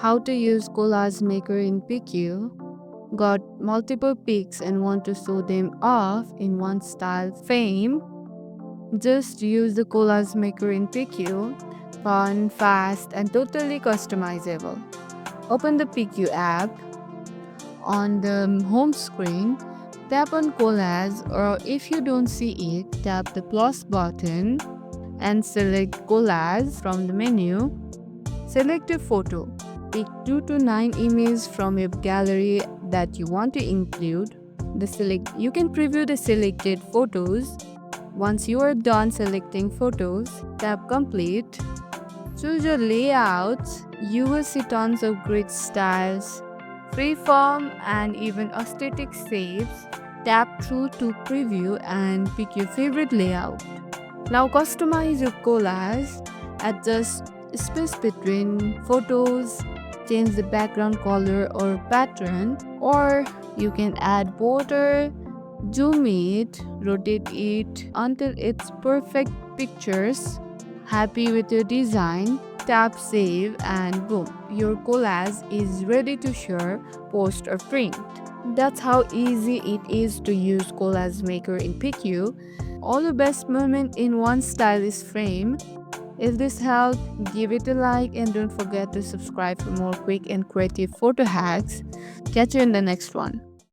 How to use Collage Maker in PickU. Got multiple pics and want to show them off in one style frame? Just use the Collage Maker in PickU. Fun, fast, and totally customizable. Open the PickU app. On the home screen, tap on Collage, or if you don't see it, tap the plus button and select Collage from the menu. Select a photo. Pick 2 to 9 images from your gallery that you want to include. You can preview the selected photos. Once you are done selecting photos, tap Complete. Choose your layouts. You will see tons of grid styles, freeform, and even aesthetic shapes. Tap through to preview and pick your favorite layout. Now customize your collage. Adjust space between photos, change the background color or pattern, or you can add border, zoom it, rotate it until it's perfect pictures. Happy with your design? Tap save and boom, your collage is ready to share, post or print. That's how easy it is to use Collage Maker in PickU. All the best moment in one stylish frame. If this helped, give it a like and don't forget to subscribe for more quick and creative photo hacks. Catch you in the next one.